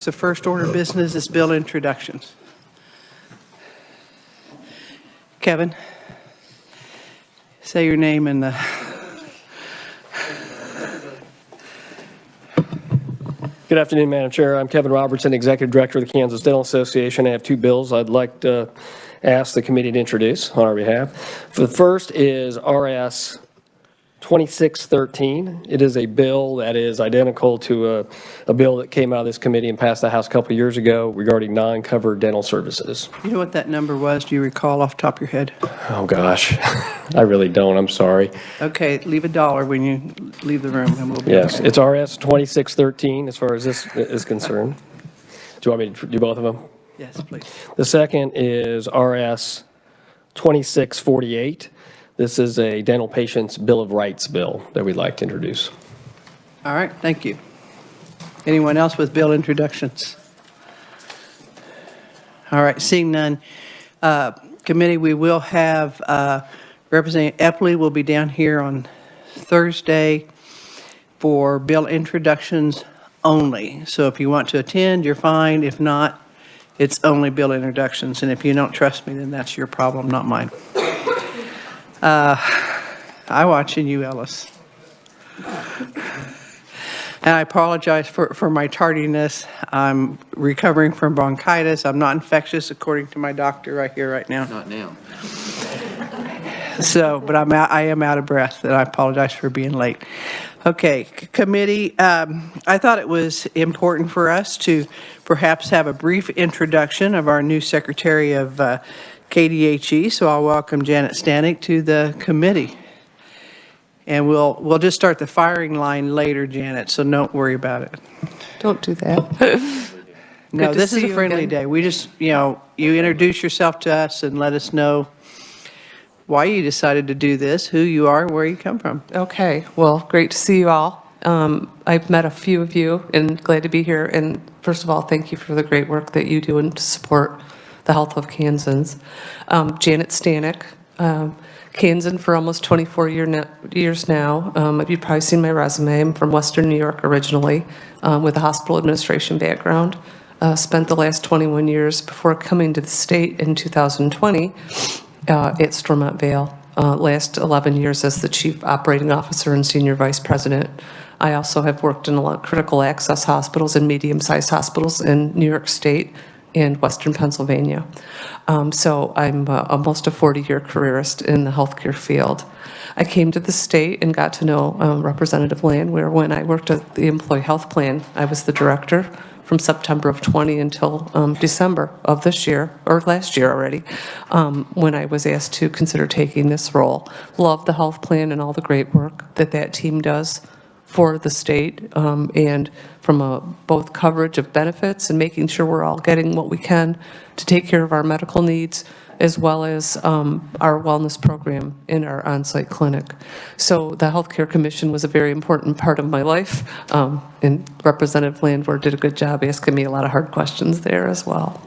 the first order of business is bill introductions. Kevin, say your name and the... Good afternoon, Madam Chair. I'm Kevin Robertson, Executive Director of the Kansas Dental Association. I have two bills I'd like to ask the committee to introduce on our behalf. The first is RS 2613. It is a bill that is identical to a bill that came out of this committee and passed the House a couple of years ago regarding non-covered dental services. You know what that number was? Do you recall off the top of your head? Oh, gosh. I really don't. I'm sorry. Okay, leave $1 when you leave the room, and we'll be Yes, okay. it's RS 2613 as far as this is concerned. Do you want me to do both of them? Yes, please. The second is RS 2648. This is a dental patient's Bill of Rights bill that we'd like to introduce. All right, thank you. Anyone else with bill introductions? All right, seeing none. Committee, we will have Representative Epley will be down here on Thursday for bill introductions only. So if you want to attend, you're fine. If not, it's only bill introductions. And if you don't trust me, then that's your problem, not mine. I'm watching you, Ellis. And I apologize for my tardiness. I'm recovering from bronchitis. I'm not infectious, according to my doctor right here, right now. Not now. So, but I am out of breath, and I apologize for being late. Okay, committee, I thought it was important for us to perhaps have a brief introduction of our new Secretary of KDHE, so I'll welcome Janet Stanek to the committee. And we'll just start the firing line later, Janet, so don't worry about it. Don't do that. No, Good to this is see a you friendly again. day. We just, you introduce yourself to us and let us know why you decided to do this, who you are, where you come from. Okay, well, great to see you all. I've met a few of you and glad to be here. And first of all, thank you for the great work that you do and to support the health of Kansans. Janet Stanek, Kansan for almost 24 years now. You've probably seen my resume. I'm from Western New York originally with a hospital administration background. Spent the last 21 years before coming to the state in 2020 at Stormont Vale. Last 11 years as the Chief Operating Officer and Senior Vice President. I also have worked in a lot of critical access hospitals and medium-sized hospitals in New York State and Western Pennsylvania. So I'm almost a 40-year careerist in the healthcare field. I came to the state and got to know Representative Land, where when I worked at the Employee Health Plan, I was the director from September of 20 until December of this year, or last year already, when I was asked to consider taking this role. Love the health plan and all the great work that team does for the state, and from both coverage of benefits and making sure we're all getting what we can to take care of our medical needs, as well as our wellness program in our on-site clinic. So the Healthcare Commission was a very important part of my life, and Representative Landwehr did a good job asking me a lot of hard questions there as well.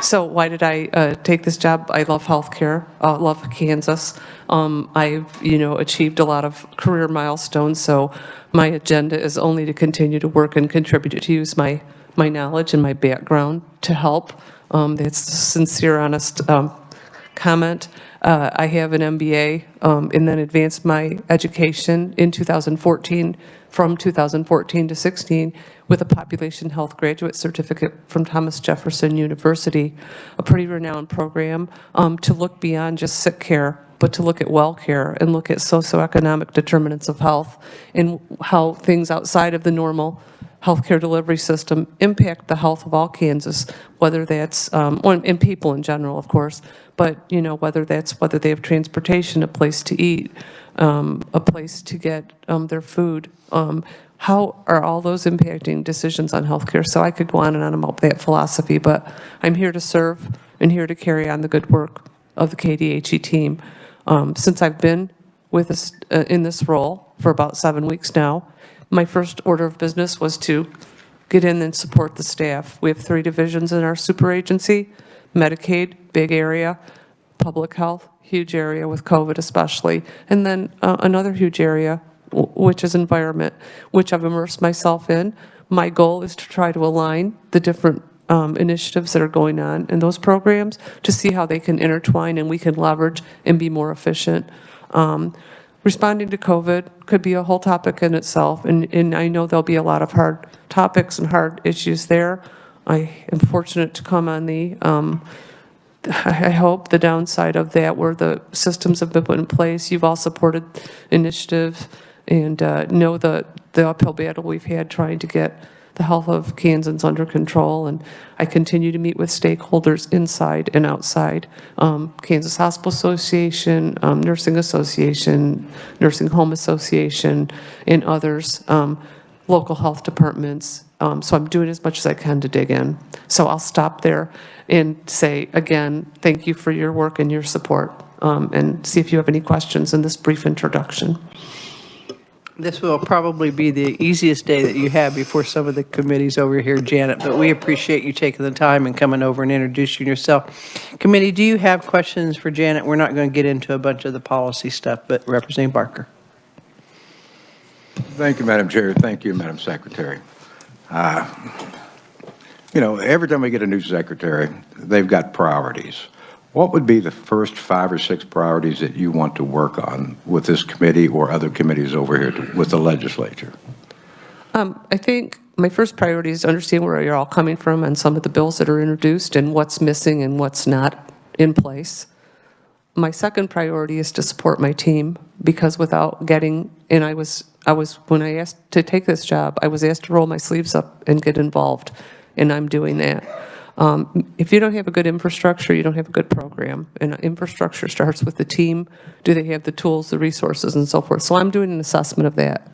So why did I take this job? I love healthcare, love Kansas. I've achieved a lot of career milestones, so my agenda is only to continue to work and contribute to use my knowledge and my background to help. That's a sincere, honest comment. I have an MBA and then advanced my education in 2014, from 2014 to 16, with a population health graduate certificate from Thomas Jefferson University, a pretty renowned program to look beyond just sick care, but to look at well care and look at socioeconomic determinants of health and how things outside of the normal healthcare delivery system impact the health of all Kansas, whether that's, and people in general, of course, but, whether they have transportation, a place to eat, a place to get their food. How are all those impacting decisions on healthcare? So I could go on and on about that philosophy, but I'm here to serve and here to carry on the good work of the KDHE team. Since I've been with us in this role for about 7 weeks now, my first order of business was to get in and support the staff. We have 3 divisions in our super agency: Medicaid, big area; public health, huge area with COVID especially; and then another huge area, which is environment, which I've immersed myself in, My goal is to try to align the different initiatives that are going on in those programs to see how they can intertwine and we can leverage and be more efficient. Responding to COVID could be a whole topic in itself, and I know there'll be a lot of hard topics and hard issues there. I am fortunate to come on the, I hope, the downside of that, where the systems have been put in place. You've all supported initiatives and know the uphill battle we've had trying to get the health of Kansans under control, and I continue to meet with stakeholders inside and outside. Kansas Hospital Association, Nursing Association, Nursing Home Association, and others, local health departments. So I'm doing as much as I can to dig in. So I'll stop there and say, again, thank you for your work and your support, and see if you have any questions in this brief introduction. This will probably be the easiest day that you have before some of the committees over here, Janet, but we appreciate you taking the time and coming over and introducing yourself. Committee, do you have questions for Janet? We're not going to get into a bunch of the policy stuff, but Representative Barker. Thank you, Madam Chair. Thank you, Madam Secretary. You know, every time we get a new secretary, they've got priorities. What would be the first 5 or 6 priorities that you want to work on with this committee or other committees over here with the legislature? I think my first priority is to understand where you're all coming from on some of the bills that are introduced and what's missing and what's not in place. My second priority is to support my team, because without getting, and I was when I asked to take this job, I was asked to roll my sleeves up and get involved, and I'm doing that. If you don't have a good infrastructure, you don't have a good program. And infrastructure starts with the team. Do they have the tools, the resources, and so forth? So I'm doing an assessment of that.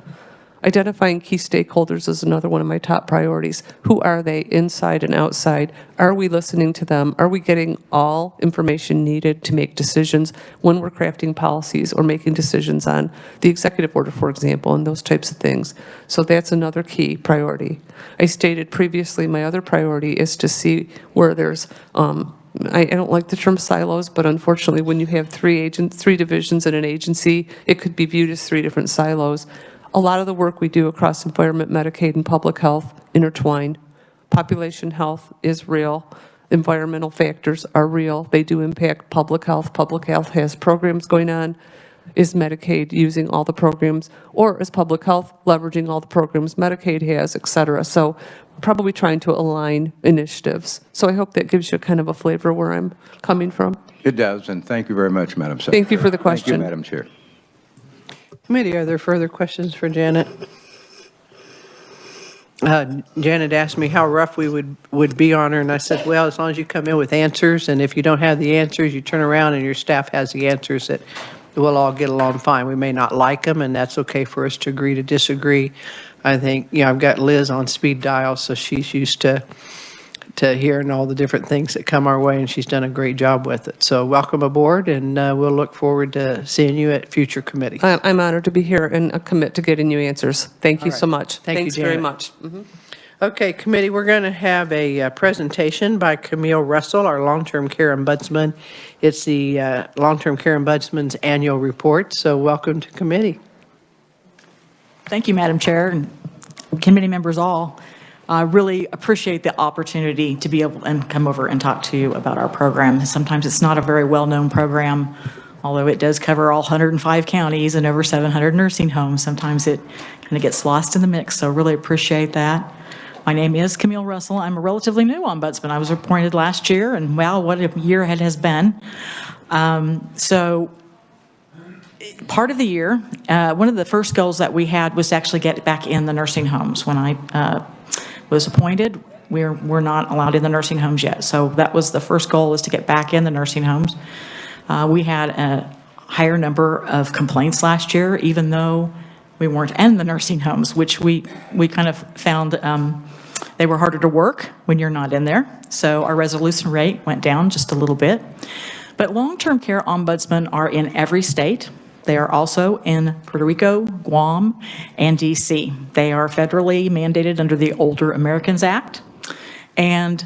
Identifying key stakeholders is another one of my top priorities. Who are they, inside and outside? Are we listening to them? Are we getting all information needed to make decisions when we're crafting policies or making decisions on the executive order, for example, and those types of things? So that's another key priority. I stated previously my other priority is to see where there's I don't like the term silos, but unfortunately when you have 3 divisions in an agency, it could be viewed as 3 different silos. A lot of the work we do across environment, Medicaid, and public health intertwine. Population health is real. Environmental factors are real. They do impact public health. Public health has programs going on. Is Medicaid using all the programs? Or is public health leveraging all the programs Medicaid has, et cetera? So probably trying to align initiatives. So I hope that gives you kind of a flavor where I'm coming from. It does, and thank you very much, Madam Secretary. Thank you for the question. Thank you, Madam Chair. Committee, are there further questions for Janet? Janet asked me how rough we would be on her, and I said, well, as long as you come in with answers, and if you don't have the answers, you turn around and your staff has the answers, that we'll all get along fine. We may not like them, and that's okay for us to agree to disagree. I think, you know, I've got Liz on speed dial, so she's used to hearing all the different things that come our way, and she's done a great job with it. So welcome aboard, and we'll look forward to seeing you at future committees. I'm honored to be here and commit to getting you answers. Thank you so much. Thank you, very Janet. much. Okay, committee, we're going to have a presentation by Camille Russell, our long-term care ombudsman. It's the long-term care ombudsman's annual report, so welcome to committee. Thank you, Madam Chair, and committee members all. I really appreciate the opportunity to be able to come over and talk to you about our program. Sometimes it's not a very well-known program, although it does cover all 105 counties and over 700 nursing homes. Sometimes it kind of gets lost in the mix, so really appreciate that. My name is Camille Russell. I'm a relatively new ombudsman. I was appointed last year, and wow, what a year it has been. So part of the year, one of the first goals that we had was to actually get back in the nursing homes. When I was appointed, we're not allowed in the nursing homes yet. So that was the first goal, was to get back in the nursing homes. We had a higher number of complaints last year, even though we weren't in the nursing homes, which we kind of found they were harder to work when you're not in there. So our resolution rate went down just a little bit. But long-term care ombudsmen are in every state. They are also in Puerto Rico, Guam, and D.C. They are federally mandated under the Older Americans Act. And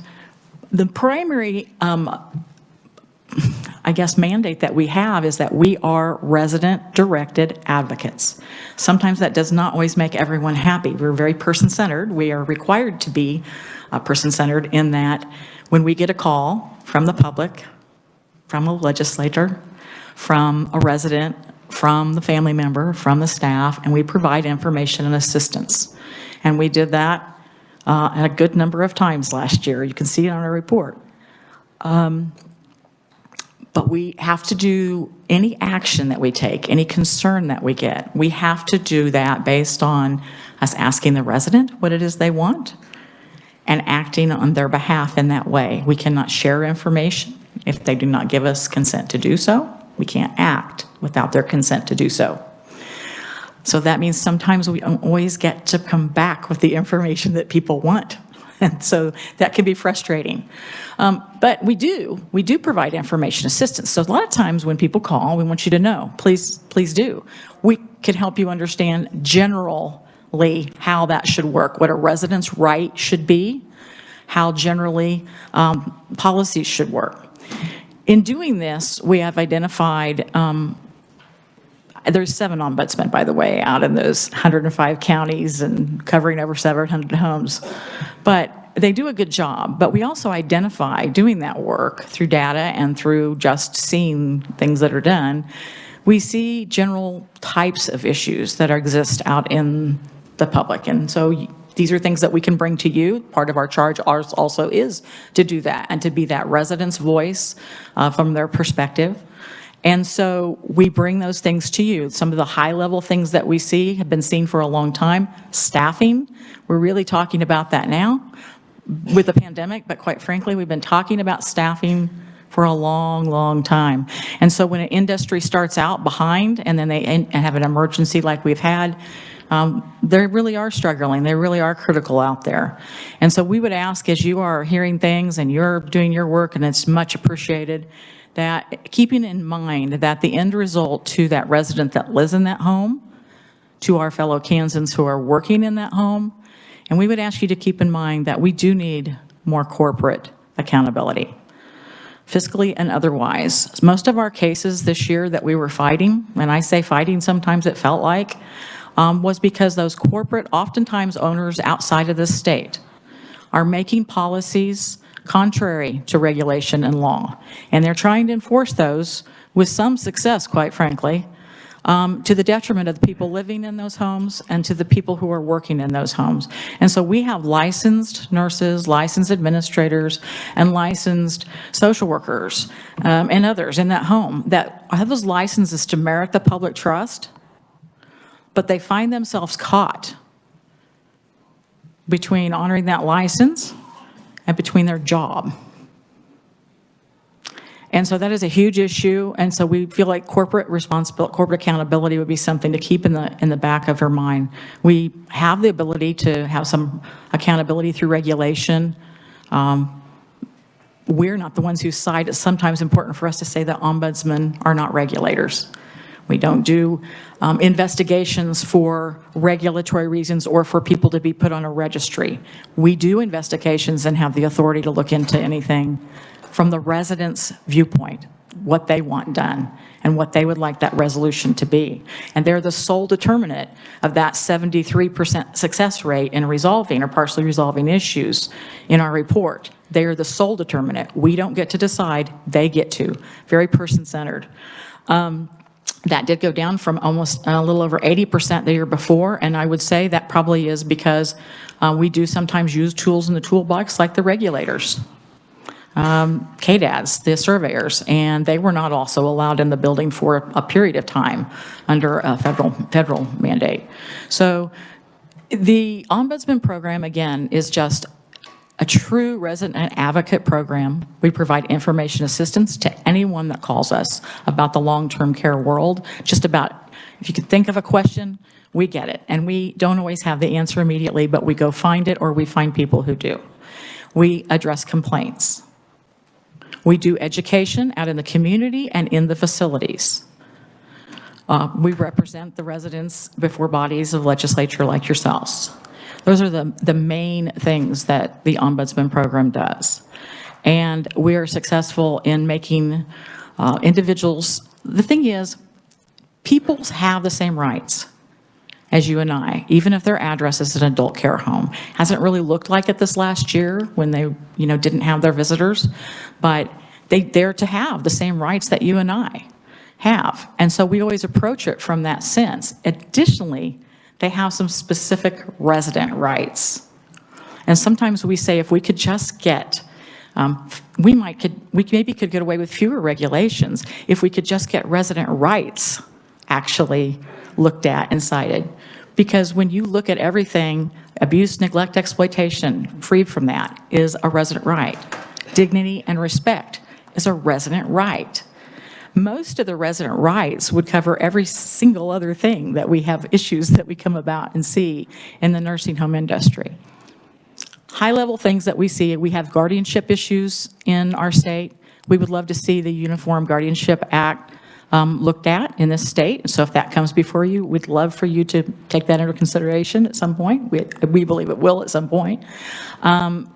the primary, I I guess, mandate that we have is that we are resident-directed advocates. Sometimes that does not always make everyone happy. We're very person-centered. We are required to be person-centered in that when we get a call from the public, from a legislator, from a resident, from the family member, from the staff, and we provide information and assistance. And we did that a good number of times last year. You can see it on our report. But we have to do any action that we take, any concern that we get, we have to do that based on us asking the resident what it is they want and acting on their behalf in that way. We cannot share information if they do not give us consent to do so. We can't act without their consent to do so. So that means sometimes we don't always get to come back with the information that people want. And so that can be frustrating. But we do provide information assistance. So a lot of times when people call, we want you to know, please do. We can help you understand generally how that should work, what a resident's right should be, how generally policies should work. In doing this, we have identified, there's 7 ombudsmen, by the way, out in those 105 counties and covering over 700 homes. But they do a good job. But we also identify, doing that work through data and through just seeing things that are done, we see general types of issues that exist out in the public. And so these are things that we can bring to you. Part of our charge also is to do that and to be that resident's voice from their perspective. And so we bring those things to you. Some of the high-level things that we see have been seen for a long time. Staffing, we're really talking about that now with the pandemic, but quite frankly, we've been talking about staffing for a long, long time. And so when an industry starts out behind and then they have an emergency like we've had, they really are struggling. They really are critical out there. And so we would ask, as you are hearing things and you're doing your work, and it's much appreciated, that keeping in mind that the end result to that resident that lives in that home, to our fellow Kansans who are working in that home, and we would ask you to keep in mind that we do need more corporate accountability, fiscally and otherwise. Most of our cases this year that we were fighting, and I say fighting, sometimes it felt like, was because those corporate, oftentimes owners outside of the state, are making policies contrary to regulation and law. And they're trying to enforce those with some success, quite frankly, to the detriment of the people living in those homes and to the people who are working in those homes. And so we have licensed nurses, licensed administrators, and licensed social workers and others in that home that have those licenses to merit the public trust, but they find themselves caught between honoring that license and between their job. And so that is a huge issue, and so we feel like corporate accountability would be something to keep in the back of your mind. We have the ability to have some accountability through regulation. We're not the ones who cite. It's sometimes important for us to say that ombudsmen are not regulators. We don't do investigations for regulatory reasons or for people to be put on a registry. We do investigations and have the authority to look into anything from the resident's viewpoint, what they want done and what they would like that resolution to be. And they're the sole determinant of that 73% success rate in resolving or partially resolving issues in our report. They are the sole determinant. We don't get to decide, they get to. Very person-centered. That did go down from almost a little over 80% the year before, and I would say that probably is because we do sometimes use tools in the toolbox like the regulators, KDADs, the surveyors, and they were not also allowed in the building for a period of time under a federal mandate. So the Ombudsman program, again, is just a true resident and advocate program. We provide information assistance to anyone that calls us about the long-term care world. Just about, if you could think of a question, we get it. And we don't always have the answer immediately, but we go find it or we find people who do. We address complaints. We do education out in the community and in the facilities. We represent the residents before bodies of legislature like yourselves. Those are the main things that the Ombudsman program does. And we are successful in making individuals. The thing is, people have the same rights as you and I, even if their address is an adult care home. Hasn't really looked like it this last year when they, didn't have their visitors, but they're to have the same rights that you and I have. And so we always approach it from that sense. Additionally, they have some specific resident rights. And sometimes we say if we could just get, we maybe could get away with fewer regulations if we could just get resident rights actually looked at and cited. Because when you look at everything, abuse, neglect, exploitation, freed from that is a resident right. Dignity and respect is a resident right. Most of the resident rights would cover every single other thing that we have issues that we come about and see in the nursing home industry. High-level things that we see, we have guardianship issues in our state. We would love to see the Uniform Guardianship Act looked at in this state. So if that comes before you, we'd love for you to take that into consideration at some point. We believe it will at some point.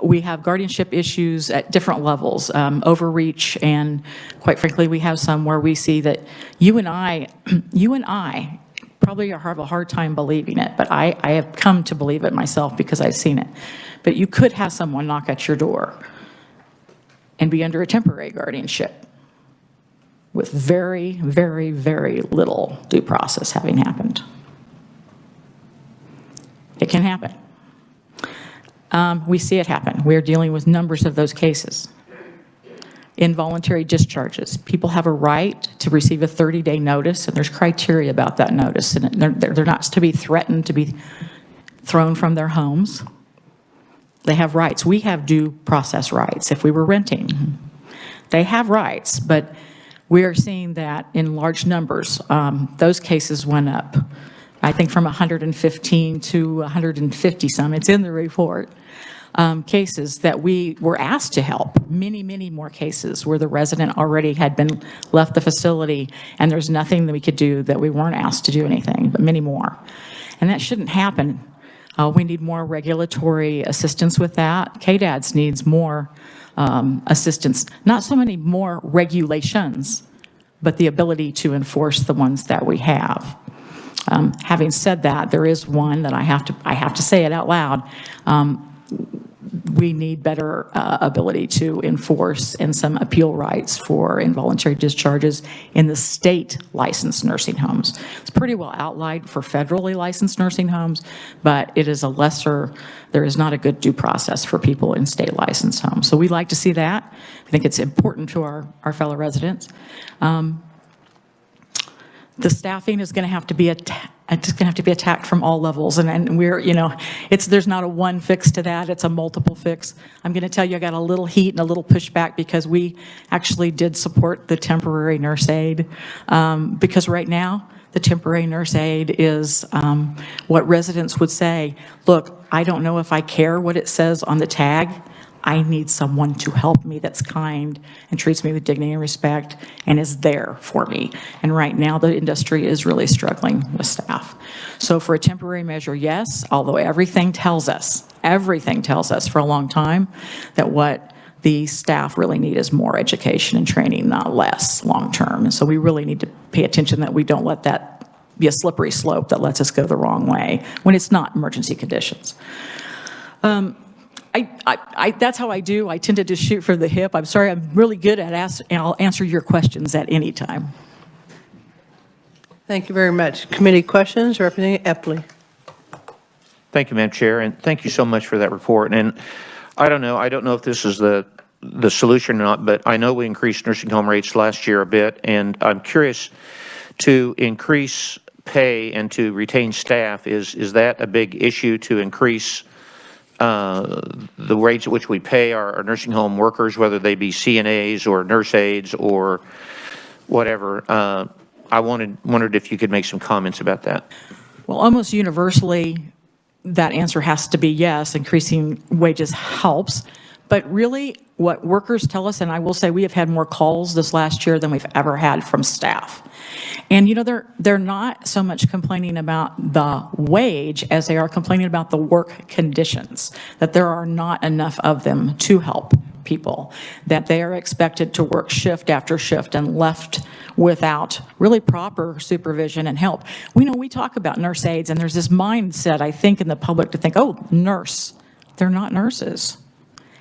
We have guardianship issues at different levels, overreach, and quite frankly, we have some where we see that you and I probably have a hard time believing it, but I have come to believe it myself because I've seen it. But you could have someone knock at your door and be under a temporary guardianship with very, very, very little due process having happened. It can happen. We see it happen. We're dealing with numbers of those cases. Involuntary discharges. People have a right to receive a 30-day notice, and there's criteria about that notice. And they're not to be threatened to be thrown from their homes. They have rights. We have due process rights if we were renting. They have rights, but we are seeing that in large numbers. Those cases went up, I think, from 115 to 150 some. It's in the report. Cases that we were asked to help. Many, many more cases where the resident already had been left the facility and there's nothing that we could do that we weren't asked to do anything, but many more. And that shouldn't happen. We need more regulatory assistance with that. KDADS needs more assistance, not so many more regulations, but the ability to enforce the ones that we have. Having said that, there is one that I have to say it out loud. We need better ability to enforce and some appeal rights for involuntary discharges in the state licensed nursing homes. It's pretty well outlined for federally licensed nursing homes, but it is there is not a good due process for people in state licensed homes. So we'd like to see that. I think it's important to our fellow residents. The staffing is going to have to be attacked from all levels, and we're, there's not a one fix to that, it's a multiple fix. I'm going to tell you I got a little heat and a little pushback because we actually did support the temporary nurse aid, because right now the temporary nurse aid is what residents would say, look, I don't know if I care what it says on the tag. I need someone to help me that's kind and treats me with dignity and respect and is there for me. And right now, the industry is really struggling with staff. So for a temporary measure, yes, although everything tells us for a long time that what the staff really need is more education and training, not less long-term. And so we really need to pay attention that we don't let that be a slippery slope that lets us go the wrong way when it's not emergency conditions. That's how I do. I tend to just shoot for the hip. I'm sorry, I'm really good at and I'll answer your questions at any time. Thank you very much. Committee questions, Representative Epley. Thank you, Madam Chair, and thank you so much for that report. And I don't know if this is the solution or not, but I know we increased nursing home rates last year a bit, and I'm curious to increase pay and to retain staff. Is that a big issue to increase the rates at which we pay our nursing home workers, whether they be CNAs or nurse aides or whatever? I wondered if you could make some comments about that. Well, almost universally, that answer has to be yes. Increasing wages helps, But really, what workers tell us, and I will say we have had more calls this last year than we've ever had from staff. And, you know, they're not so much complaining about the wage as they are complaining about the work conditions, that there are not enough of them to help people, that they are expected to work shift after shift and left without really proper supervision and help. We know we talk about nurse aides, and there's this mindset, I think, in the public to think, oh, nurse. They're not nurses.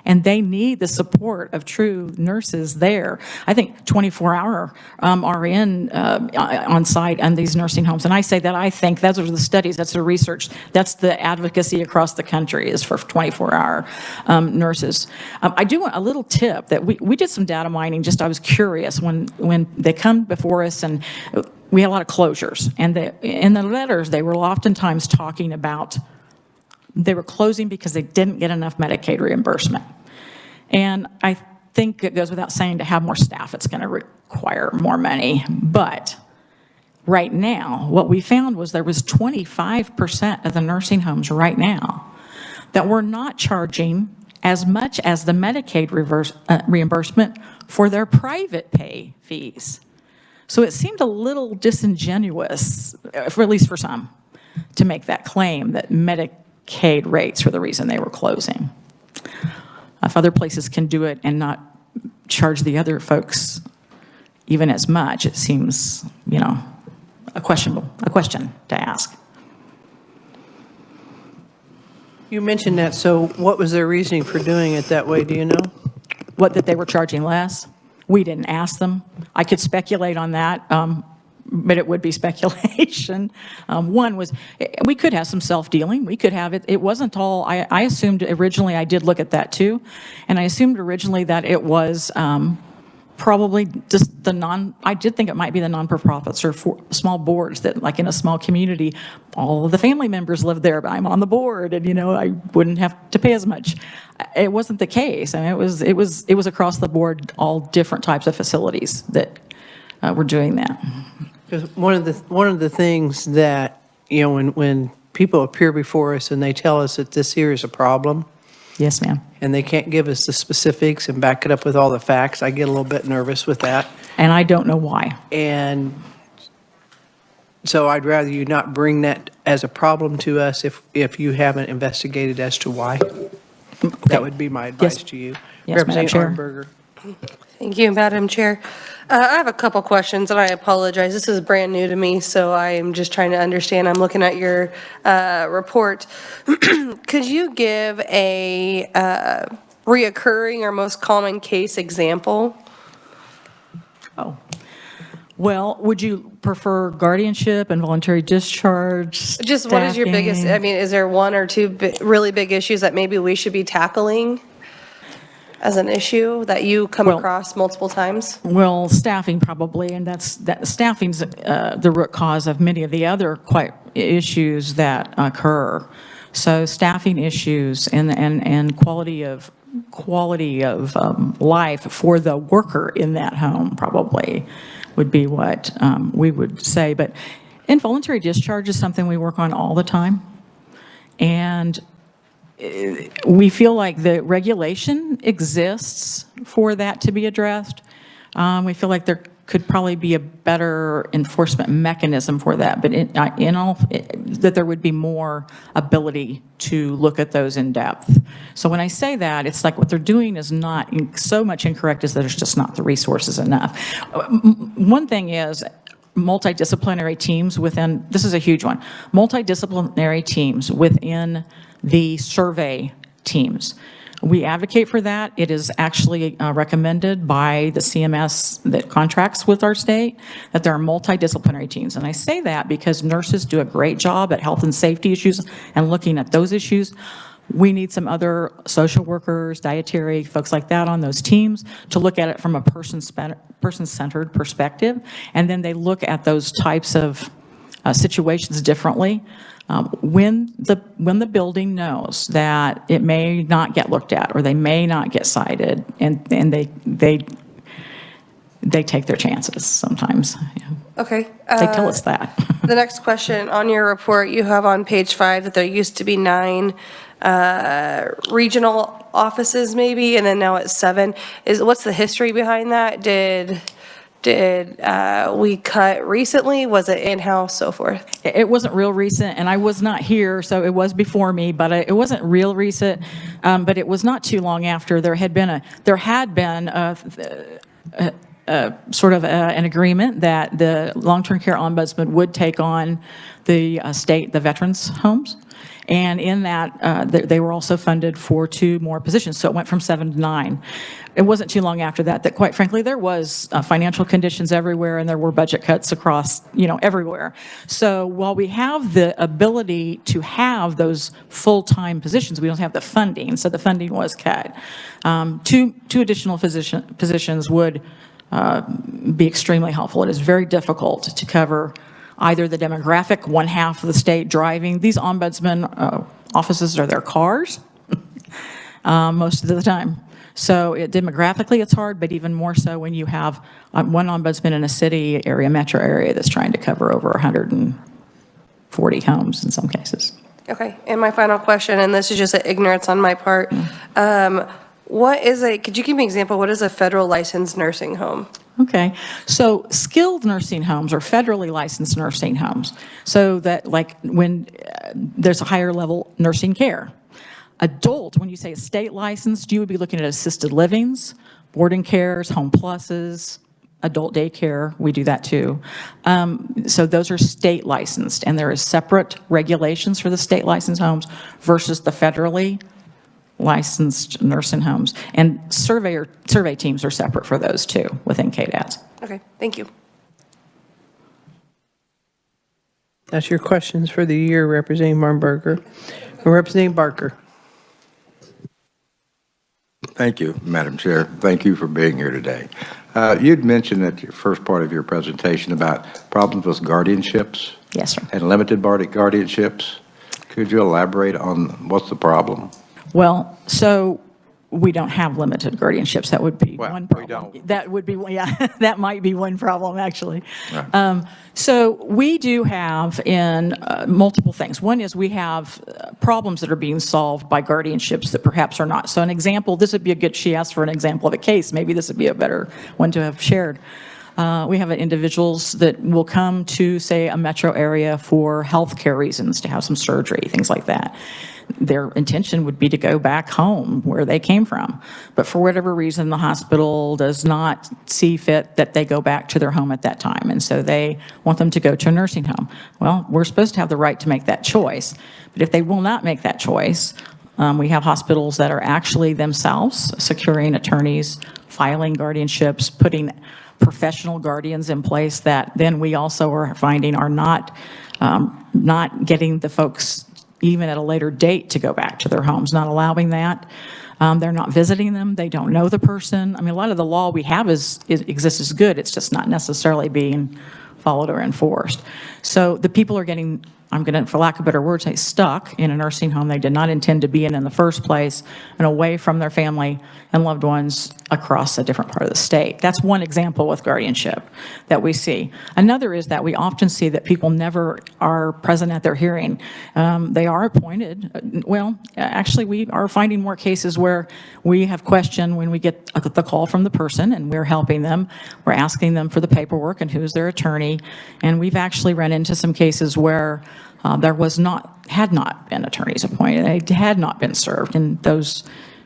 And they need the support of true nurses there. I think 24-hour RN on site in these nursing homes. And I say that I think those are the studies, that's the research, that's the advocacy across the country is for 24-hour nurses. I do want a little tip that we did some data mining. Just I was curious when they come before us and we had a lot of closures. And in the letters, they were oftentimes talking about they were closing because they didn't get enough Medicaid reimbursement. And I think it goes without saying to have more staff, it's going to require more money. But right now, what we found was there was 25% of the nursing homes right now that were not charging as much as the Medicaid reimbursement for their private pay fees. So it seemed a little disingenuous, at least for some, to make that claim that Medicaid rates were the reason they were closing. If other places can do it and not charge the other folks even as much, it seems, you know, a question to ask. You mentioned that, so what was their reasoning for doing it that way, do you know? What, that they were charging less? We didn't ask them. I could speculate on that, but it would be speculation. One was, we could have some self-dealing. We could have it. It wasn't all, I assumed originally, I did look at that too, and I assumed originally that it was probably just I did think it might be the non-for-profits or small boards that, like in a small community, all of the family members live there, but I'm on the board and, you know, I wouldn't have to pay as much. It wasn't the case. I mean, it was across the board, all different types of facilities that were doing that. Because one of the things that, you know, when people appear before us and they tell us that this here is a problem, Yes, ma'am. and they can't give us the specifics and back it up with all the facts, I get a little bit nervous with that. And I don't know why. And so I'd rather you not bring that as a problem to us if you haven't investigated as to why. That would be my advice to you. Yes, Madam Chair. Representative Arnberger. Thank you, Madam Chair. I have a couple questions, and I apologize. This is brand new to me, so I am just trying to understand. I'm looking at your report. Could you give a reoccurring or most common case example? Oh. Well, would you prefer guardianship, involuntary discharge, Just what is your biggest, staffing? I mean, is there one or two really big issues that maybe we should be tackling as an issue that you come across multiple times? Well, staffing probably, and staffing's the root cause of many of the other issues that occur. So staffing issues and quality of life for the worker in that home probably would be what we would say. But involuntary discharge is something we work on all the time. And we feel like the regulation exists for that to be addressed. We feel like there could probably be a better enforcement mechanism for that, but that there would be more ability to look at those in depth. So when I say that, it's like what they're doing is not so much incorrect as there's just not the resources enough. One thing is multidisciplinary teams within, this is a huge one, multidisciplinary teams within the survey teams. We advocate for that. It is actually recommended by the CMS that contracts with our state that there are multidisciplinary teams. And I say that because nurses do a great job at health and safety issues and looking at those issues. We need some other social workers, dietary, folks like that on those teams to look at it from a person-centered perspective. And then they look at those types of situations differently. When the building knows that it may not get looked at or they may not get cited, and they take their chances sometimes. Okay. They tell us that. The next question on your report, you have on page 5 that there used to be 9 regional offices maybe, and then now it's 7. What's the history behind that? Did we cut recently? Was it in-house, so forth? It wasn't real recent, and I was not here, so it was before me, but it wasn't real recent. But it was not too long after there had been sort of an agreement that the long-term care ombudsman would take on the the veterans' homes. And in that, they were also funded for 2 more positions, so it went from 7 to 9. It wasn't too long after that quite frankly, there was financial conditions everywhere, and there were budget cuts across, everywhere. So while we have the ability to have those full-time positions, we don't have the funding, so the funding was cut. 2 additional positions would be extremely helpful. It is very difficult to cover either the demographic, one half of the state driving. These ombudsman offices are their cars most of the time. So demographically it's hard, but even more so when you have one ombudsman in a city area, metro area, that's trying to cover over 140 homes in some cases. Okay, and my final question, and this is just an ignorance on my part. Could you give me an example, what is a federal licensed nursing home? Okay, so skilled nursing homes are federally licensed nursing homes. So that when there's a higher level nursing care. Adult, when you say state licensed, you would be looking at assisted livings, boarding cares, home pluses, adult daycare, we do that too. So those are state licensed, and there is separate regulations for the state licensed homes versus the federally licensed nursing homes. And survey teams are separate for those too within KDAS. Okay, thank you. That's your questions for the year, Representative Barnberger. Representative Barker. Thank you, Madam Chair. Thank you for being here today. You'd mentioned at your first part of your presentation about problems with guardianships. Yes, sir. And limited guardianships. Could you elaborate on what's the problem? Well, so we don't have limited guardianships. That would be one problem. We don't. That would be, yeah, that might be one problem, actually. Right. So we do have in multiple things. One is we have problems that are being solved by guardianships that perhaps are not. So an example, this would be a good, she asked for an example of a case. Maybe this would be a better one to have shared. We have individuals that will come to, say, a metro area for healthcare reasons, to have some surgery, things like that. Their intention would be to go back home where they came from. But for whatever reason, the hospital does not see fit that they go back to their home at that time. And so they want them to go to a nursing home. Well, we're supposed to have the right to make that choice. But if they will not make that choice, we have hospitals that are actually themselves securing attorneys, filing guardianships, putting professional guardians in place that then we also are finding are not getting the folks even at a later date to go back to their homes, not allowing that. They're not visiting them. They don't know the person. I mean, a lot of the law we have exists is good. It's just not necessarily being followed or enforced. So the people are getting, I'm going to, for lack of a better word, say stuck in a nursing home they did not intend to be in the first place, and away from their family and loved ones across a different part of the state. That's one example with guardianship that we see. Another is that we often see that people never are present at their hearing. They are appointed. Well, actually, we are finding more cases where we have questioned when we get the call from the person and we're helping them. We're asking them for the paperwork and who's their attorney. And we've actually run into some cases where there had not been attorneys appointed. They had not been served, and those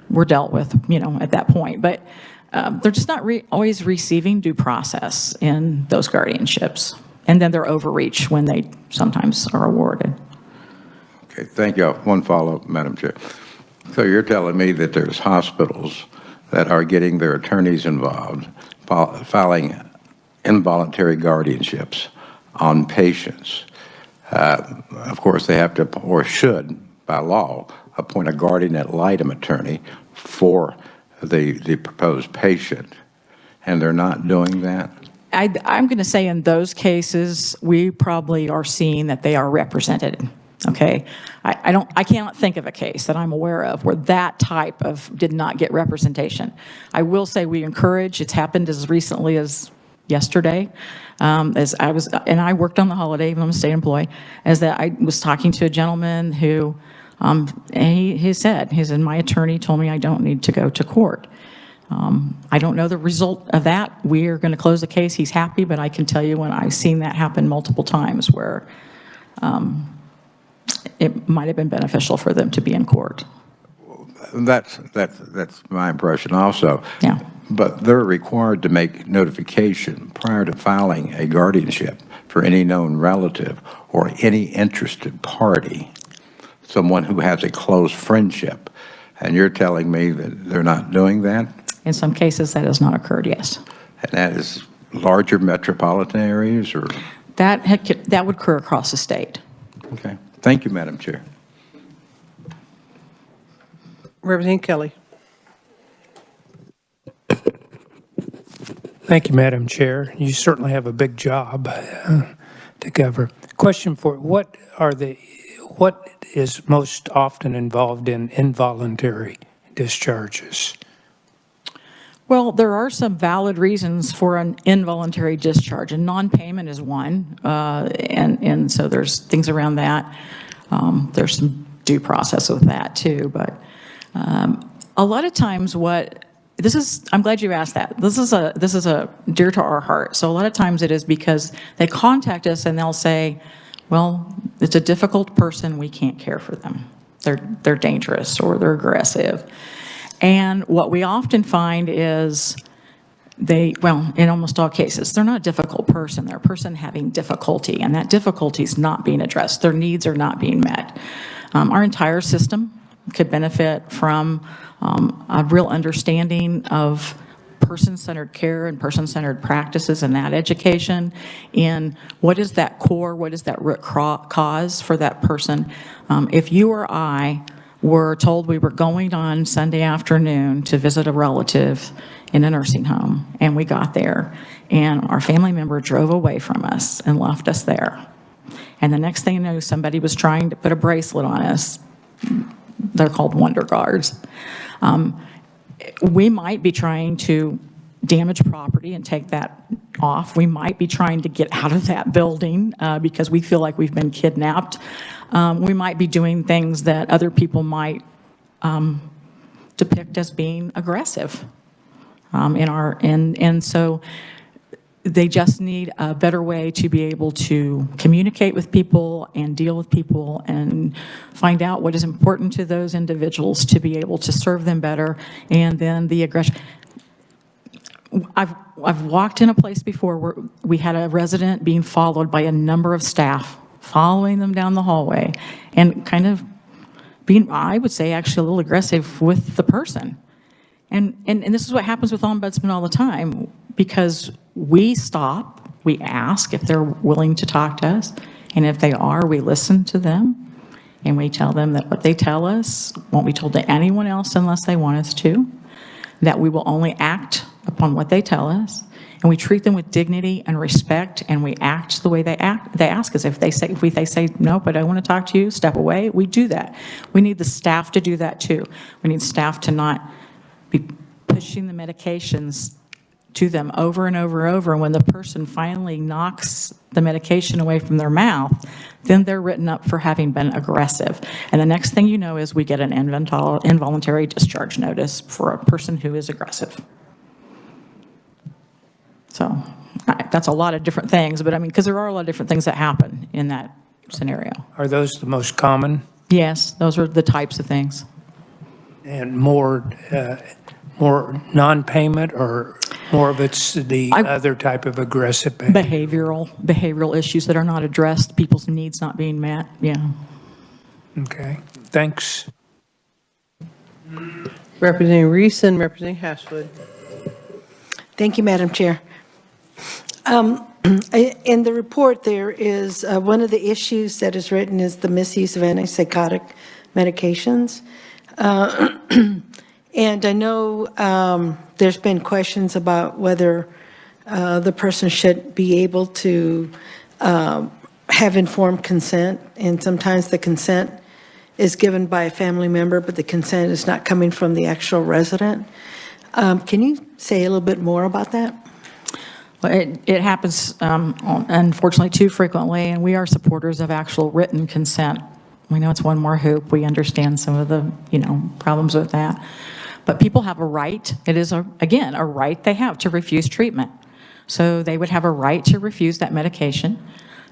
were dealt with, at that point. But they're just not always receiving due process in those guardianships. And then they're overreach when they sometimes are awarded. Okay, thank you. One follow-up, Madam Chair. So you're telling me that there's hospitals that are getting their attorneys involved, filing involuntary guardianships on patients. Of course, they have to, or should, by law, appoint a guardian ad litem attorney for the proposed patient, and they're not doing that? I'm going to say in those cases, we probably are seeing that they are represented. Okay, I cannot think of a case that I'm aware of where that type of did not get representation. I will say we encourage. It's happened as recently as yesterday, as I worked on the holiday, even though I'm a state employee, as that I was talking to a gentleman who He said, my attorney told me I don't need to go to court. I don't know the result of that. We are going to close the case. He's happy, but I can tell you when I've seen that happen multiple times where it might have been beneficial for them to be in court. That's my impression also. Yeah. But they're required to make notification prior to filing a guardianship for any known relative or any interested party, someone who has a close friendship. And you're telling me that they're not doing that? In some cases, that has not occurred, yes. And that is larger metropolitan areas, or? That would occur across the state. Okay. Thank you, Madam Chair. Representative Kelly. Thank you, Madam Chair. You certainly have a big job to cover. Question for what is most often involved in involuntary discharges? Well, there are some valid reasons for an involuntary discharge, and non-payment is one, and so there's things around that. There's some due process with that too, but a lot of times I'm glad you asked that. This is a dear to our heart. So a lot of times it is because they contact us and they'll say, well, it's a difficult person, we can't care for them. They're dangerous or they're aggressive. And what we often find is in almost all cases, they're not a difficult person. They're a person having difficulty, and that difficulty is not being addressed. Their needs are not being met. Our entire system could benefit from a real understanding of person-centered care and person-centered practices and that education in what is that core, what is that root cause for that person. If you or I were told we were going on Sunday afternoon to visit a relative in a nursing home, and we got there, and our family member drove away from us and left us there. And the next thing you know, somebody was trying to put a bracelet on us. They're called Wonder Guards. We might be trying to damage property and take that off. We might be trying to get out of that building because we feel like we've been kidnapped. We might be doing things that other people might depict as being aggressive. And so they just need a better way to be able to communicate with people and deal with people and find out what is important to those individuals to be able to serve them better. And then the aggression. I've walked in a place before where we had a resident being followed by a number of staff following them down the hallway and kind of being, I would say, actually a little aggressive with the person. And this is what happens with ombudsmen all the time, because we stop, we ask if they're willing to talk to us, and if they are, we listen to them, and we tell them that what they tell us won't be told to anyone else unless they want us to, that we will only act upon what they tell us, and we treat them with dignity and respect, and we act the way they ask us. If they say no, but I want to talk to you, step away, we do that. We need the staff to do that too. We need staff to not be pushing the medications to them over and over and over. And when the person finally knocks the medication away from their mouth, then they're written up for having been aggressive. And the next thing you know is we get an involuntary discharge notice for a person who is aggressive. So that's a lot of different things, but I mean, because there are a lot of different things that happen in that scenario. Are those the most common Yes, those are the types of things. and more non-payment, or more of it's the other type of aggressive behavior? Behavioral issues that are not addressed, people's needs not being met, yeah. Okay, thanks. Representative Reese and Representative Hashwood. Thank you, Madam Chair. In the report, there is one of the issues that is written is the misuse of antipsychotic medications. And I know there's been questions about whether the person should be able to have informed consent, and sometimes the consent is given by a family member, but the consent is not coming from the actual resident. Can you say a little bit more about that? Well, it happens, unfortunately, too frequently, and we are supporters of actual written consent We know it's one more hoop. We understand some of the, problems with that. But people have a right. It is, again, a right they have to refuse treatment. So they would have a right to refuse that medication,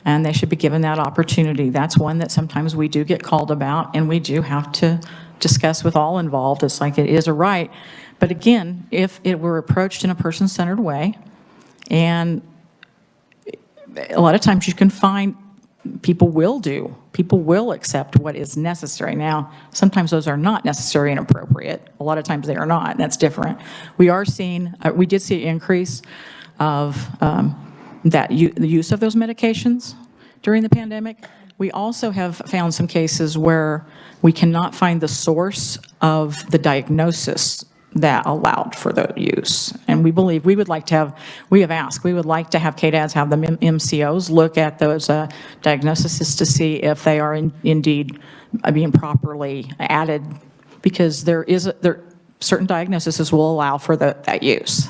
and they should be given that opportunity. That's one that sometimes we do get called about, and we do have to discuss with all involved. It's like it is a right. But again, if it were approached in a person-centered way, and a lot of times you can find people will accept what is necessary. Now, sometimes those are not necessary and appropriate. A lot of times they are not. That's different. We did see an increase of the use of those medications during the pandemic. We also have found some cases where we cannot find the source of the diagnosis that allowed for the use. And we believe we would like to have KDADs have the MCOs look at those diagnoses to see if they are indeed being properly added, because certain diagnoses will allow for that use.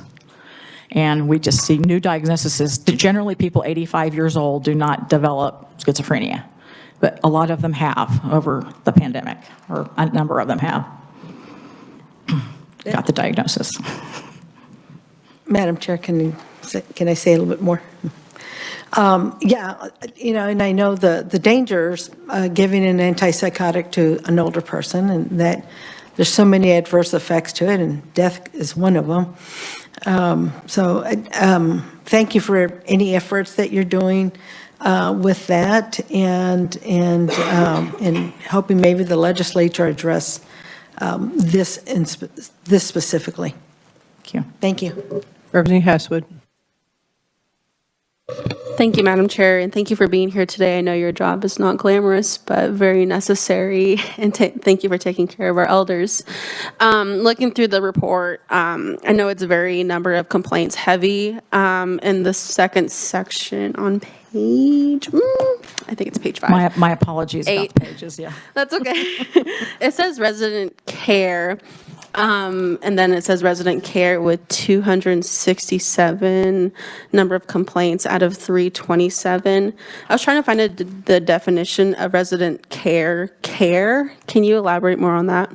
And we just see new diagnoses. Generally, people 85 years old do not develop schizophrenia, but a lot of them have over the pandemic, or a number of them have got the diagnosis. Madam Chair, can I say a little bit more? Yeah, and I know the dangers giving an antipsychotic to an older person, and that there's so many adverse effects to it, and death is one of them. Thank you for any efforts that you're doing with that, and hoping maybe the legislature address this specifically. Thank you. Thank you. Representative Hesswood. Thank you, Madam Chair, and thank you for being here today. I know your job is not glamorous, but very necessary, and thank you for taking care of our elders. Looking through the report, I know it's very number of complaints heavy. In the second section on page, I think it's page 5. My apologies 8. about the pages, yeah. That's okay. It says resident care, and then it says resident care with 267 number of complaints out of 327. I was trying to find the definition of resident care. Can you elaborate more on that?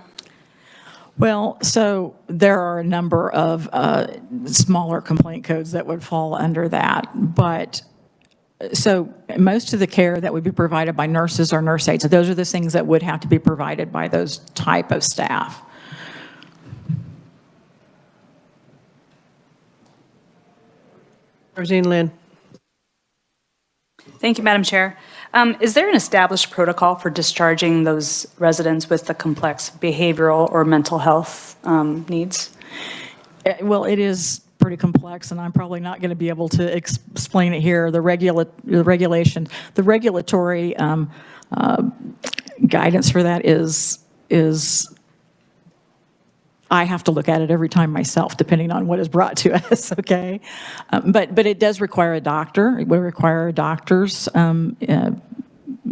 Well, so there are a number of smaller complaint codes that would fall under that, but so most of the care that would be provided by nurses or nurse aides, so those are the things that would have to be provided by those type of staff. Representative Lynn. Thank you, Madam Chair. Is there an established protocol for discharging those residents with the complex behavioral or mental health needs? Well, it is pretty complex, and I'm probably not going to be able to explain it here. The regulatory guidance for that is I have to look at it every time myself, depending on what is brought to us, okay? But it does require a doctor. It will require doctors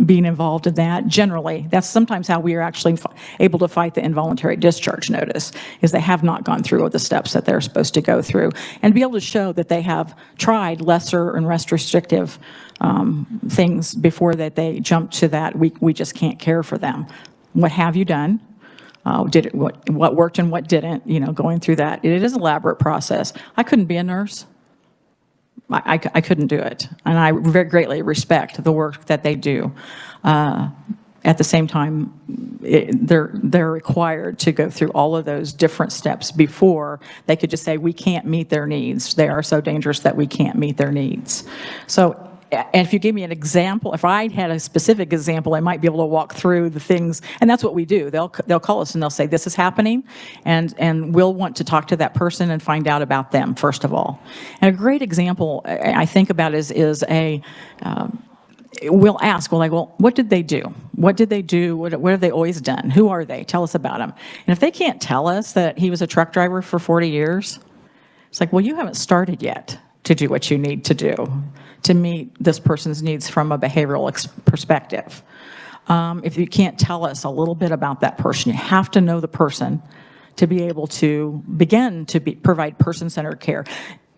being involved in that. Generally, that's sometimes how we are actually able to fight the involuntary discharge notice, is they have not gone through the steps that they're supposed to go through. And be able to show that they have tried lesser and less restrictive things before that they jump to that, we just can't care for them. What have you done? What worked and what didn't, going through that. It is an elaborate process. I couldn't be a nurse. I couldn't do it. And I very greatly respect the work that they do. At the same time, they're required to go through all of those different steps before they could just say, we can't meet their needs. They are so dangerous that we can't meet their needs. So, and if you give me an example, if I had a specific example, I might be able to walk through the things, and that's what we do. They'll call us and they'll say, this is happening, and we'll want to talk to that person and find out about them, first of all. And a great example I think about is we'll ask, well, what did they do? What did they do? What have they always done? Who are they? Tell us about them. And if they can't tell us that he was a truck driver for 40 years, it's like, well, you haven't started yet to do what you need to do to meet this person's needs from a behavioral perspective. If you can't tell us a little bit about that person, you have to know the person to be able to begin to provide person-centered care.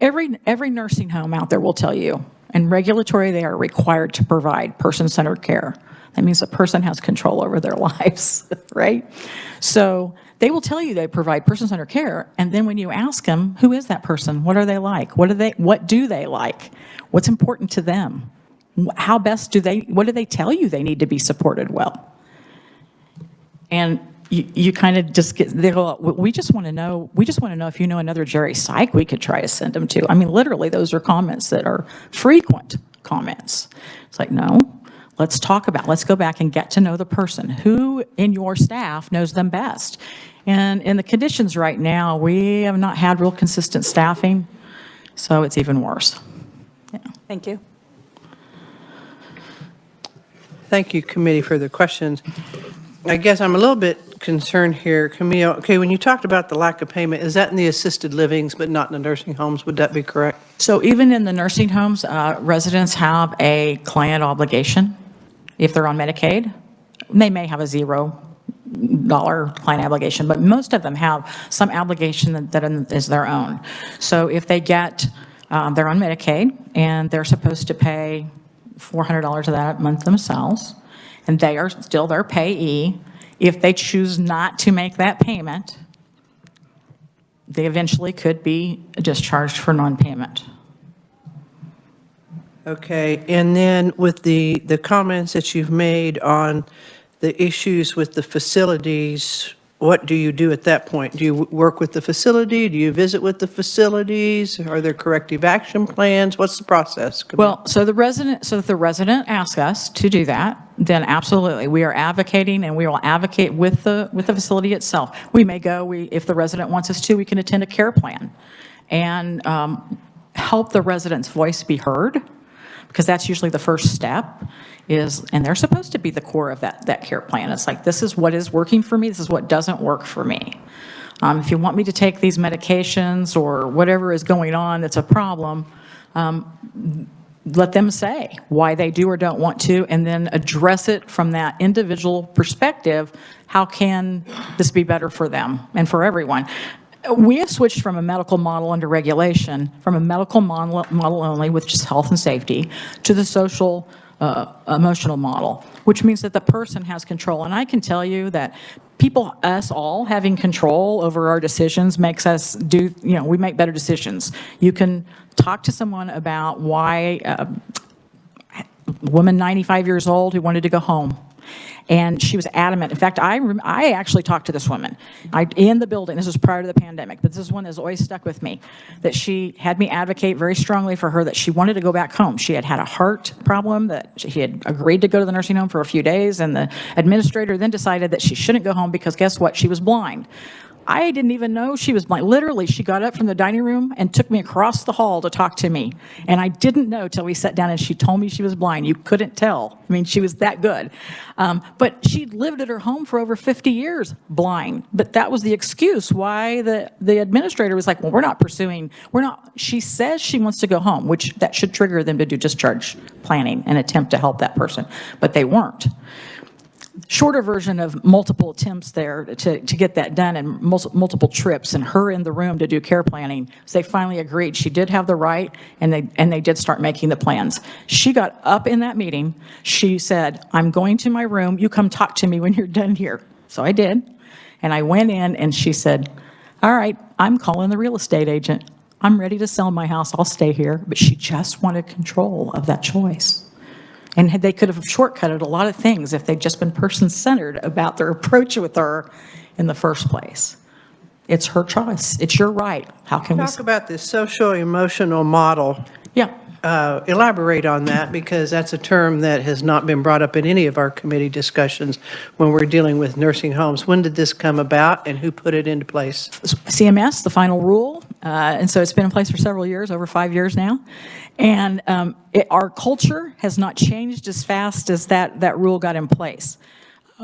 Every nursing home out there will tell you, and regulatory, they are required to provide person-centered care. That means the person has control over their lives, right? So they will tell you they provide person-centered care, and then when you ask them, who is that person? What are they like? What do they like? What's important to them? How best what do they tell you they need to be supported well? And you kind of just they go, we just want to know if you know another Jerry Psych we could try to send them to. I mean, literally, those are comments that are frequent comments. It's like, no, let's go back and get to know the person. Who in your staff knows them best? And in the conditions right now, we have not had real consistent staffing, so it's even worse. Yeah. Thank you. Thank you, committee, for the questions. I guess I'm a little bit concerned here, Camille. Okay, when you talked about the lack of payment, is that in the assisted livings but not in the nursing homes? Would that be correct? So even in the nursing homes, residents have a client obligation if they're on Medicaid. They may have a $0 client obligation, but most of them have some obligation that is their own. So if they get, they're on Medicaid and they're supposed to pay $400 of that a month themselves, and they are still their payee. If they choose not to make that payment, they eventually could be discharged for non-payment. Okay, and then with the comments that you've made on the issues with the facilities, what do you do at that point? Do you work with the facility? Do you visit with the facilities? Are there corrective action plans? What's the process? Well, so if the resident asks us to do that, then absolutely, we are advocating, and we will advocate with the facility itself. We may go, if the resident wants us to, we can attend a care plan and help the resident's voice be heard, because that's usually the first step. And they're supposed to be the core of that care plan. It's like, this is what is working for me, this is what doesn't work for me. If you want me to take these medications or whatever is going on that's a problem, let them say why they do or don't want to, and then address it from that individual perspective. How can this be better for them and for everyone? We have switched from a medical model under regulation, from a medical model only with just health and safety, to the social emotional model, which means that the person has control. And I can tell you that us all having control over our decisions makes us we make better decisions. You can talk to someone about why a woman 95 years old who wanted to go home. And she was adamant. In fact, I actually talked to this woman in the building. This was prior to the pandemic, but this is one that's always stuck with me, that she had me advocate very strongly for her that she wanted to go back home. She had had a heart problem, that she had agreed to go to the nursing home for a few days, and the administrator then decided that she shouldn't go home because guess what? She was blind. I didn't even know she was blind. Literally, she got up from the dining room and took me across the hall to talk to me. And I didn't know till we sat down and she told me she was blind. You couldn't tell. I mean, she was that good. But she'd lived at her home for over 50 years blind. But that was the excuse why the administrator was like, well, she says she wants to go home, which that should trigger them to do discharge planning and attempt to help that person. But they weren't. Shorter version of multiple attempts there to get that done, and multiple trips and her in the room to do care planning. So they finally agreed she did have the right, and they did start making the plans. She got up in that meeting. She said, I'm going to my room. You come talk to me when you're done here. So I did. And I went in and she said, all right, I'm calling the real estate agent. I'm ready to sell my house. I'll stay here. But she just wanted control of that choice. And they could have shortcutted a lot of things if they'd just been person-centered about their approach with her in the first place. It's her choice. It's your right. How can we talk about this social-emotional model? Yeah. Elaborate on that, because that's a term that has not been brought up in any of our committee discussions when we're dealing with nursing homes. When did this come about and who put it into place? CMS, the final rule, and so it's been in place for several years, over 5 years now. And our culture has not changed as fast as that rule got in place.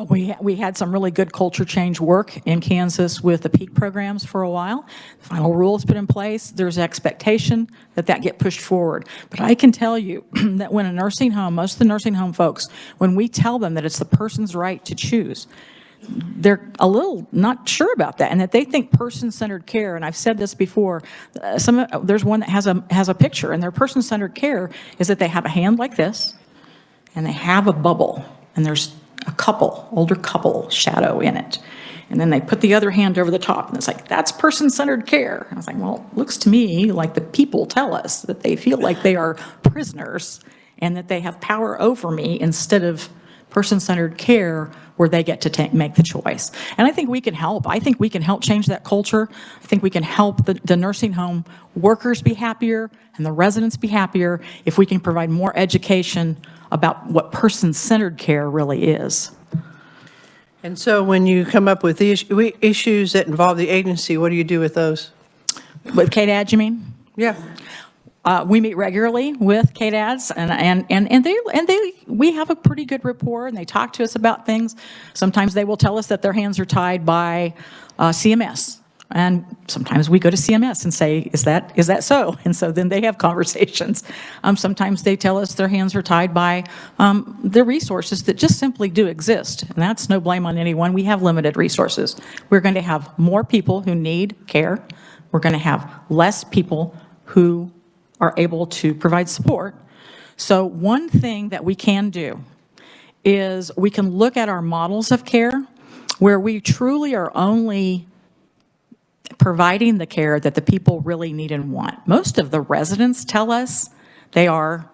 We had some really good culture change work in Kansas with the PEAK programs for a while. The final rule is put in place. There's expectation that get pushed forward. But I can tell you that when a nursing home, most of the nursing home folks, when we tell them that it's the person's right to choose, they're a little not sure about that, and that they think person-centered care, and I've said this before, there's one that has a picture, and their person-centered care is that they have a hand like this, and they have a bubble. and there's a couple, older couple shadow in it. And then they put the other hand over the top, and it's like, that's person-centered care. And I was like, well, it looks to me like the people tell us that they feel like they are prisoners and that they have power over me instead of person-centered care where they get to make the choice. And I think we can help. I think we can help change that culture. I think we can help the nursing home workers be happier and the residents be happier if we can provide more education about what person-centered care really is. And so when you come up with these issues that involve the agency, what do you do with those? With KDAD, you mean? Yeah. We meet regularly with KDADs, and we have a pretty good rapport, and they talk to us about things. Sometimes they will tell us that their hands are tied by CMS, and sometimes we go to CMS and say, is that so? And so then they have conversations. Sometimes they tell us their hands are tied by the resources that just simply do exist, and that's no blame on anyone. We have limited resources. We're going to have more people who need care. We're going to have less people who are able to provide support. So one thing that we can do is we can look at our models of care where we truly are only providing the care that the people really need and want. Most of the residents tell us they are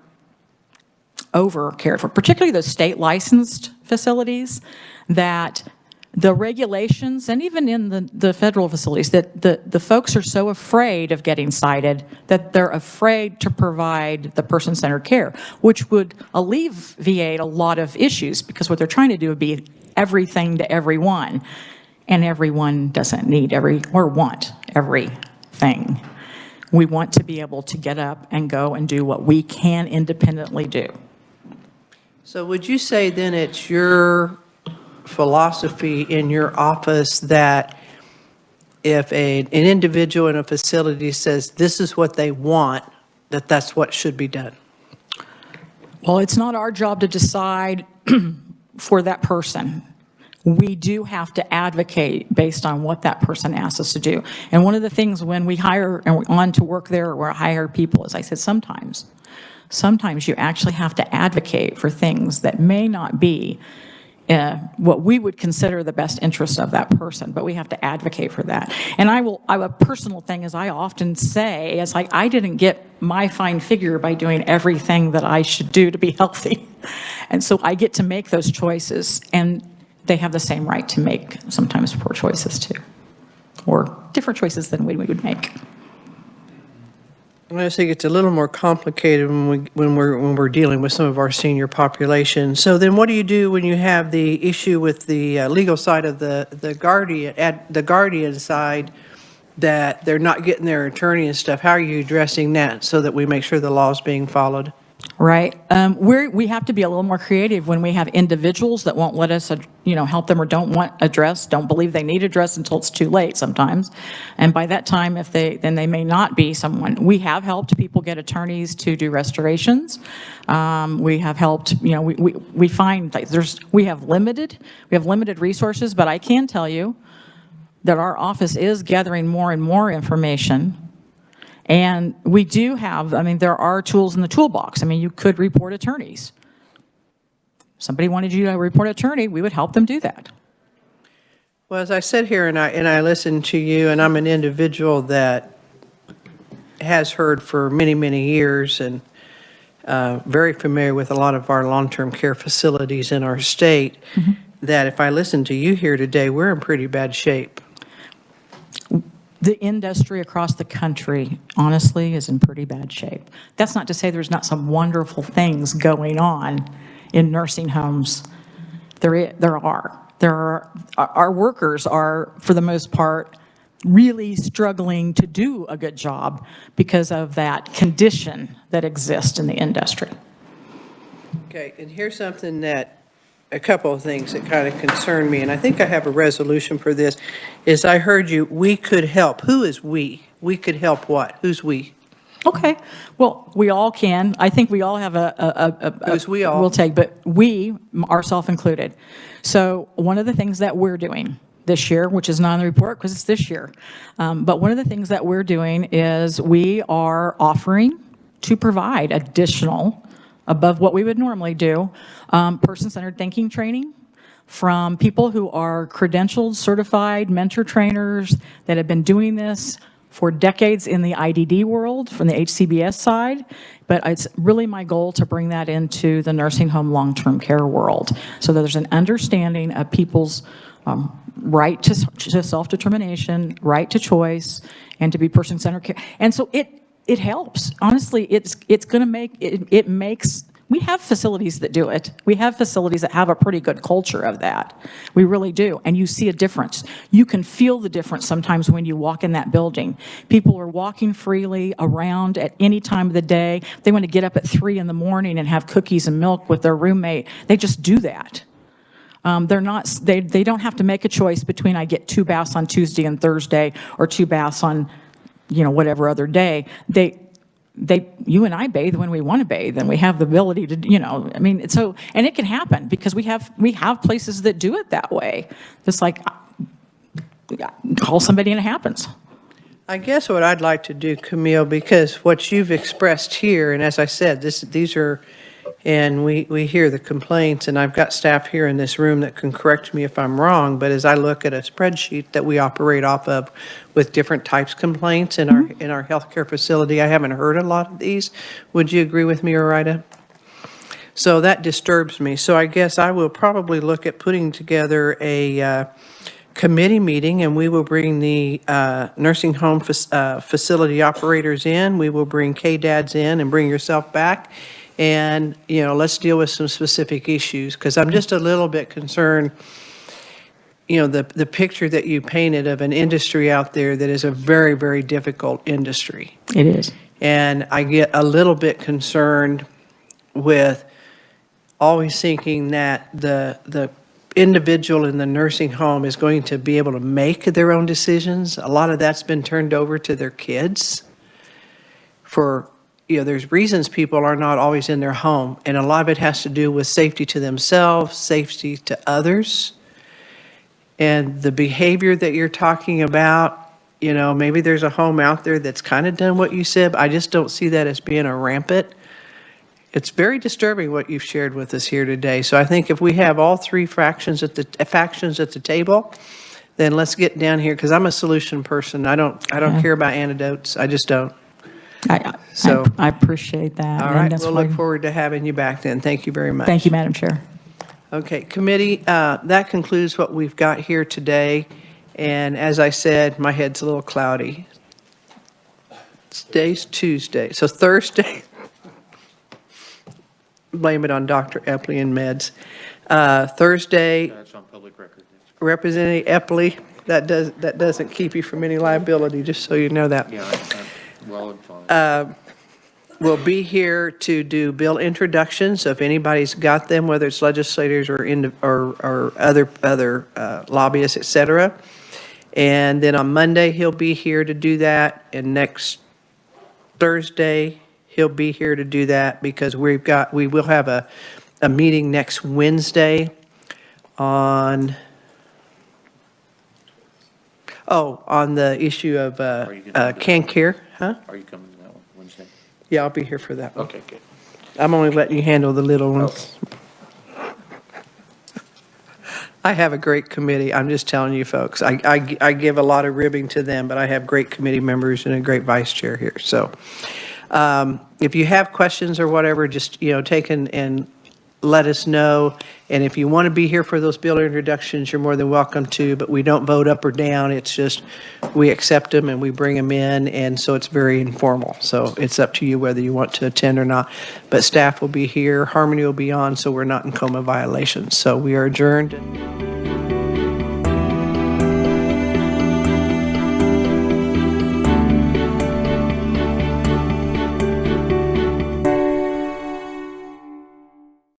over cared for, particularly those state licensed facilities, that the regulations, and even in the federal facilities, that the folks are so afraid of getting cited that they're afraid to provide the person-centered care, which would alleviate a lot of issues, because what they're trying to do would be everything to everyone, and everyone doesn't need or want everything. We want to be able to get up and go and do what we can independently do. So would you say then it's your philosophy in your office that if an individual in a facility says this is what they want, that's what should be done? Well, it's not our job to decide for that person. We do have to advocate based on what that person asks us to do. And one of the things when we hire and we're on to work there or hire people, as I said, sometimes you actually have to advocate for things that may not be what we would consider the best interest of that person, but we have to advocate for that. And a personal thing is I often say, it's like I didn't get my fine figure by doing everything that I should do to be healthy. And so I get to make those choices, and they have the same right to make sometimes poor choices too, or different choices than we would make. I think it's a little more complicated when we're dealing with some of our senior population. So then what do you do when you have the issue with the legal side of the guardian side, that they're not getting their attorney and stuff? How are you addressing that so that we make sure the law is being followed? Right. We have to be a little more creative when we have individuals that won't let us, help them, or don't want address, don't believe they need address until it's too late sometimes. And by that time, then they may not be someone. We have helped people get attorneys to do restorations. We have helped, we find that we have limited resources, but I can tell you that our office is gathering more and more information. And we do have, there are tools in the toolbox. You could report attorneys. If somebody wanted you to report an attorney, we would help them do that. Well, as I sit here and I listen to you, and I'm an individual that has heard for many, many years, and very familiar with a lot of our long-term care facilities in our state, that if I listen to you here today, we're in pretty bad shape. The industry across the country, honestly, is in pretty bad shape. That's not to say there's not some wonderful things going on in nursing homes. There are. Our workers are, for the most part, really struggling to do a good job because of that condition that exists in the industry. Okay, and here's something a couple of things that kind of concern me, and I think I have a resolution for this, is I heard you, we could help. Who is we? We could help what? Who's we? Okay, well, we all can. I think we all have Who's we all? We'll take, but we, ourselves included. So one of the things that we're doing this year, which is not in the report because it's this year, but one of the things that we're doing is we are offering to provide additional above what we would normally do, person-centered thinking training from people who are credentialed, certified mentor trainers that have been doing this for decades in the IDD world, from the HCBS side, but it's really my goal to bring that into the nursing home long-term care world, so that there's an understanding of people's right to self-determination, right to choice, and to be person-centered care. And so it helps. Honestly, it's going to make, it makes, we have facilities that do it. We have facilities that have a pretty good culture of that. We really do. And you see a difference. You can feel the difference sometimes when you walk in that building. People are walking freely around at any time of the day. They want to get up at 3 in the morning and have cookies and milk with their roommate. They just do that. They don't have to make a choice between I get 2 baths on Tuesday and Thursday or 2 baths on, whatever other day. You and I bathe when we want to bathe, and we have the ability to, and it can happen because we have places that do it that way. Just like call somebody and it happens. I guess what I'd like to do, Camille, because what you've expressed here, and as I said, these are, and we hear the complaints, and I've got staff here in this room that can correct me if I'm wrong, but as I look at a spreadsheet that we operate off of with different types of complaints in our healthcare facility, I haven't heard a lot of these. Would you agree with me, Orida? So that disturbs me. So I guess I will probably look at putting together a committee meeting, and we will bring the nursing home facility operators in. We will bring KDADs in and bring yourself back. And, let's deal with some specific issues, because I'm just a little bit concerned, the picture that you painted of an industry out there that is a very, very difficult industry. It is. And I get a little bit concerned with always thinking that the individual in the nursing home is going to be able to make their own decisions. A lot of that's been turned over to their kids for, there's reasons people are not always in their home, and a lot of it has to do with safety to themselves, safety to others. And the behavior that you're talking about, maybe there's a home out there that's kind of done what you said, but I just don't see that as being a rampant. It's very disturbing what you've shared with us here today. So I think if we have all 3 factions at the table, then let's get down here, because I'm a solution person. I don't care about antidotes. I just don't. I appreciate that. All right, we'll look forward to having you back then. Thank you very much. Thank you, Madam Chair. Okay, committee, that concludes what we've got here today. And as I said, my head's a little cloudy. Today's Tuesday, so Thursday, blame it on Dr. Epley and meds. Thursday, That's on public record. Representative Epley, that doesn't keep you from any liability, just so you know that. Yeah, I'm well informed. We'll be here to do bill introductions, so if anybody's got them, whether it's legislators or other lobbyists, et cetera. And then on Monday, he'll be here to do that, and next Thursday, he'll be here to do that, because we will have a meeting next Wednesday on the issue of CanCare, huh? Are you coming to that one Wednesday? Yeah, I'll be here for that one. Okay, good. I'm only letting you handle the little ones. I have a great committee. I'm just telling you, folks. I give a lot of ribbing to them, but I have great committee members and a great vice chair here. So if you have questions or whatever, just, take and let us know. And if you want to be here for those bill introductions, you're more than welcome to, but we don't vote up or down. It's just we accept them and we bring them in, and so it's very informal. So it's up to you whether you want to attend or not. But staff will be here. Harmony will be on, so we're not in coma violations. So we are adjourned.